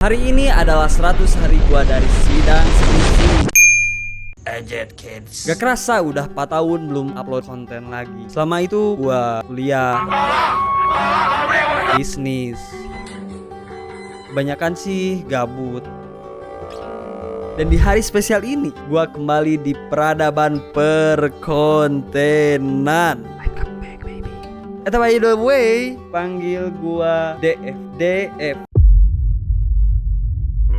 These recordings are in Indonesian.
Hari ini adalah 100 hari gua dari sidang skripsi. Agent Kids. Gak kerasa udah 4 tahun belum upload konten lagi. Selama itu gua kuliah, bisnis. Kebanyakan sih gabut. Dan di hari spesial ini gua kembali di peradaban perkontenan. Welcome back, baby. By the way, panggil gua DF.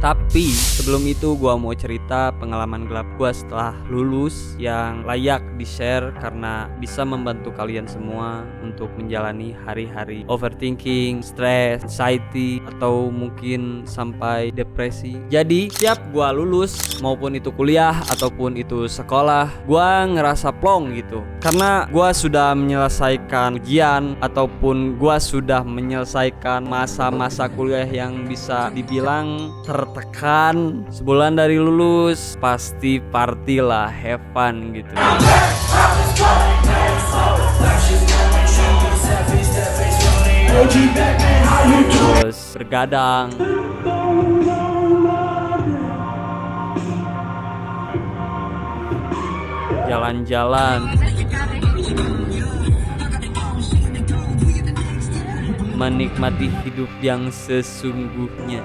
Tapi sebelum itu gua mau cerita pengalaman gelap gua setelah lulus yang layak di-share karena bisa membantu kalian semua untuk menjalani hari-hari overthinking, stress, anxiety, atau mungkin sampai depresi. Jadi tiap gua lulus maupun itu kuliah ataupun itu sekolah, gua ngerasa plong gitu. Karena gua sudah menyelesaikan ujian ataupun gua sudah menyelesaikan masa-masa kuliah yang bisa dibilang tertekan. Sebulan dari lulus pasti party lah, have fun gitu. Terus bergadang, jalan-jalan, menikmati hidup yang sesungguhnya.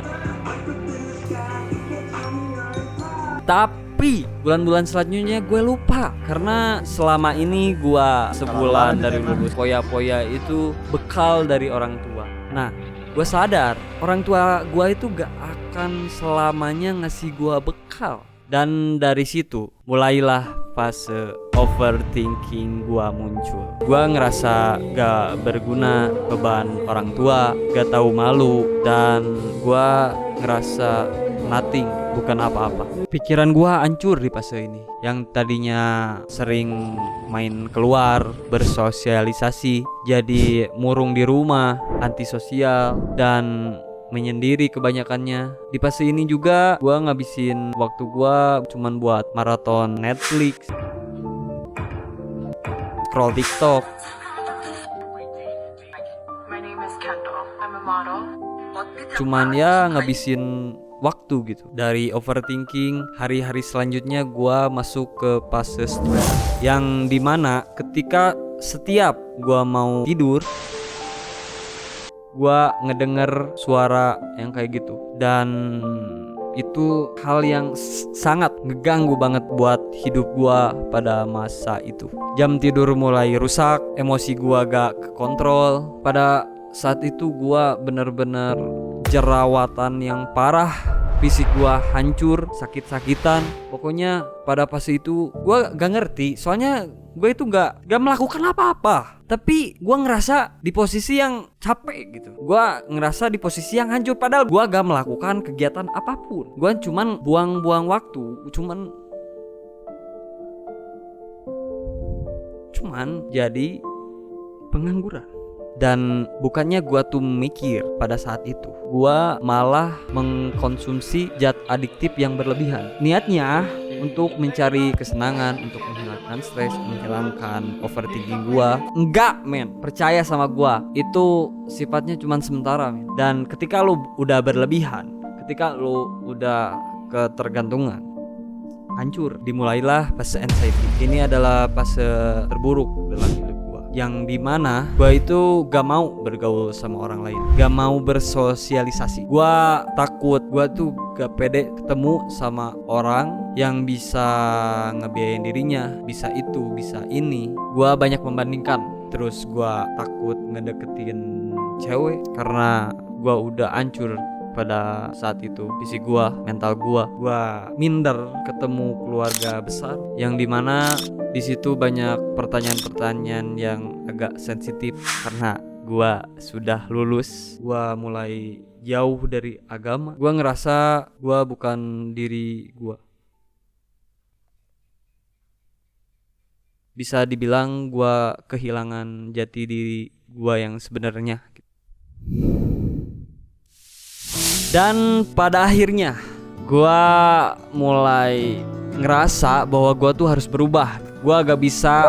Tapi bulan-bulan selanjutnya gue lupa karena selama ini gue sebulan dari lulus poya-poya itu bekal dari orang tua. Nah, gue sadar orang tua gue itu gak akan selamanya ngasih gue bekal. Dan dari situ mulailah fase overthinking gua muncul. Gua ngerasa gak berguna, beban orang tua, gak tahu malu, dan gua ngerasa nothing, bukan apa-apa. Pikiran gua hancur di fase ini. Yang tadinya sering main keluar, bersosialisasi, jadi murung di rumah, antisosial, dan menyendiri kebanyakannya. Di fase ini juga gua ngabisin waktu gua cuman buat maraton Netflix, scroll TikTok. Cuman ya ngabisin waktu gitu. Dari overthinking, hari-hari selanjutnya gua masuk ke fase stres, yang dimana ketika setiap gua mau tidur gua ngedenger suara yang kayak gitu, dan itu hal yang sangat ngeganggu banget buat hidup gua pada masa itu. Jam tidur mulai rusak, emosi gua gak kekontrol. Pada saat itu gua bener-bener jerawatan yang parah, fisik gua hancur, sakit-sakitan. Pokoknya pada fase itu gua gak ngerti, soalnya gue itu gak melakukan apa-apa, tapi gue ngerasa di posisi yang capek gitu. Gue ngerasa di posisi yang hancur, padahal gue gak melakukan kegiatan apapun. Gue cuman buang-buang waktu, cuman jadi pengangguran. Dan bukannya gue tuh mikir pada saat itu, gue malah mengkonsumsi zat adiktif yang berlebihan. Niatnya untuk mencari kesenangan, untuk menghilangkan stres, menghilangkan overthinking gua. Enggak, men. Percaya sama gua, itu sifatnya cuma sementara, men. Dan ketika lu udah berlebihan, ketika lu udah ketergantungan, hancur. Dimulailah fase anxiety. Ini adalah fase terburuk dalam hidup gua, yang dimana gua itu gak mau bergaul sama orang lain, gak mau bersosialisasi. Gua takut, gua tuh gak pede ketemu sama orang yang bisa ngebiayain dirinya, bisa itu, bisa ini. Gua banyak membandingkan. Terus gua takut ngedeketin cewek karena gua udah hancur pada saat itu. Fisik gua, mental gua minder ketemu keluarga besar, yang dimana di situ banyak pertanyaan-pertanyaan yang agak sensitif karena gua sudah lulus. Gua mulai jauh dari agama. Gua ngerasa gua bukan diri gua. Bisa dibilang gua kehilangan jati diri gua yang sebenarnya. Dan pada akhirnya gua mulai ngerasa bahwa gua tuh harus berubah. Gua gak bisa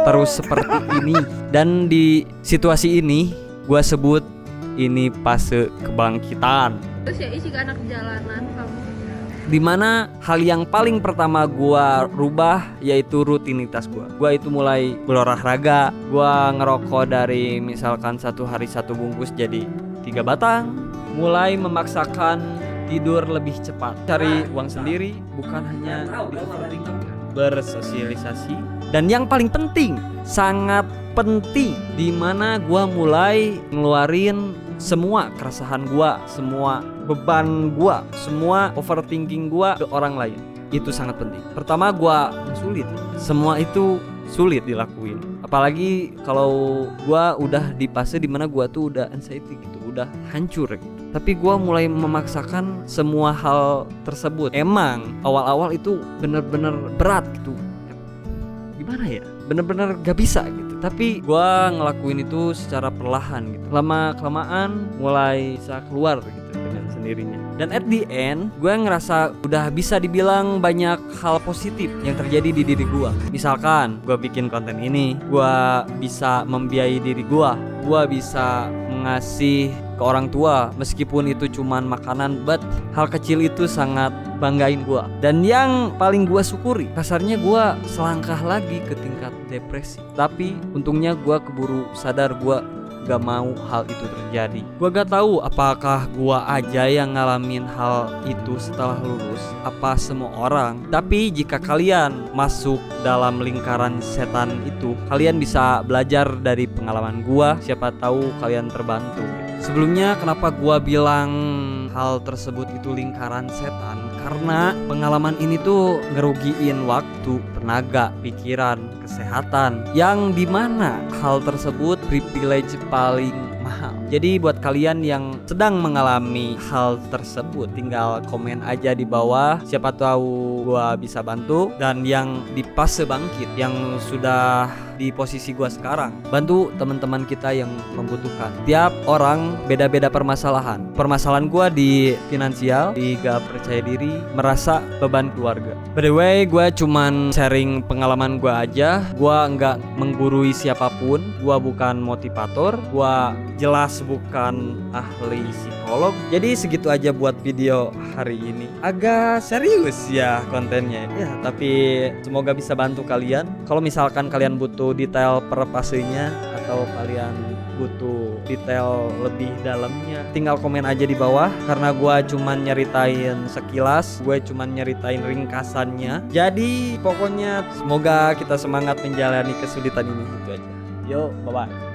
terus seperti ini. Dan di situasi ini gua sebut ini fase kebangkitan. Terus ya isi anak jalanan kamu. Dimana hal yang paling pertama gua rubah yaitu rutinitas gua. Gua itu mulai berolahraga, gua ngerokok dari misalkan 1 hari 1 bungkus jadi 3 batang, mulai memaksakan tidur lebih cepat, cari uang sendiri, bukan hanya di overthinking, bersosialisasi, dan yang paling penting, sangat penting, dimana gua mulai ngeluarin semua keresahan gua, semua beban gua, semua overthinking gua ke orang lain. Itu sangat penting. Pertama gua sulit. Semua itu sulit dilakuin. Apalagi kalau gua udah di fase dimana gua tuh udah anxiety gitu, udah hancur gitu. Tapi gua mulai memaksakan semua hal tersebut. Emang awal-awal itu bener-bener berat gitu. Gimana ya? Bener-bener gak bisa gitu. Tapi gue ngelakuin itu secara perlahan gitu. Lama-kelamaan mulai bisa keluar gitu dengan sendirinya. Dan at the end gue ngerasa udah bisa dibilang banyak hal positif yang terjadi di diri gue. Misalkan gue bikin konten ini, gue bisa membiayai diri gue bisa mengasih ke orang tua meskipun itu cuman makanan, but hal kecil itu sangat banggain gua. Dan yang paling gua syukuri, kasarnya gua selangkah lagi ke tingkat depresi. Tapi untungnya gua keburu sadar gua gak mau hal itu terjadi. Gua gak tahu apakah gua aja yang ngalamin hal itu setelah lulus, apa semua orang. Tapi jika kalian masuk dalam lingkaran setan itu, kalian bisa belajar dari pengalaman gua. Siapa tahu kalian terbantu. Sebelumnya kenapa gua bilang hal tersebut itu lingkaran setan? Karena pengalaman ini tuh ngerugiin waktu, tenaga, pikiran, kesehatan, yang dimana hal tersebut privilege paling mahal. Jadi buat kalian yang sedang mengalami hal tersebut, tinggal komen aja di bawah, siapa tahu gua bisa bantu. Dan yang di fase bangkit, yang sudah di posisi gua sekarang, bantu teman-teman kita yang membutuhkan. Tiap orang beda-beda permasalahan. Permasalahan gua di finansial, di gak percaya diri, merasa beban keluarga. By the way, gua cuman sharing pengalaman gua aja. Gua nggak menggurui siapapun, gua bukan motivator, gua jelas bukan ahli psikolog. Jadi segitu aja buat video hari ini. Agak serius ya kontennya ya, tapi semoga bisa bantu kalian. Kalau misalkan kalian butuh detail per fasenya atau kalian butuh detail lebih dalamnya, tinggal komen aja di bawah. Karena gua cuman nyeritain sekilas, gue cuman nyeritain ringkasannya. Jadi pokoknya semoga kita semangat menjalani kesulitan ini. Itu aja. Yo, bye bye.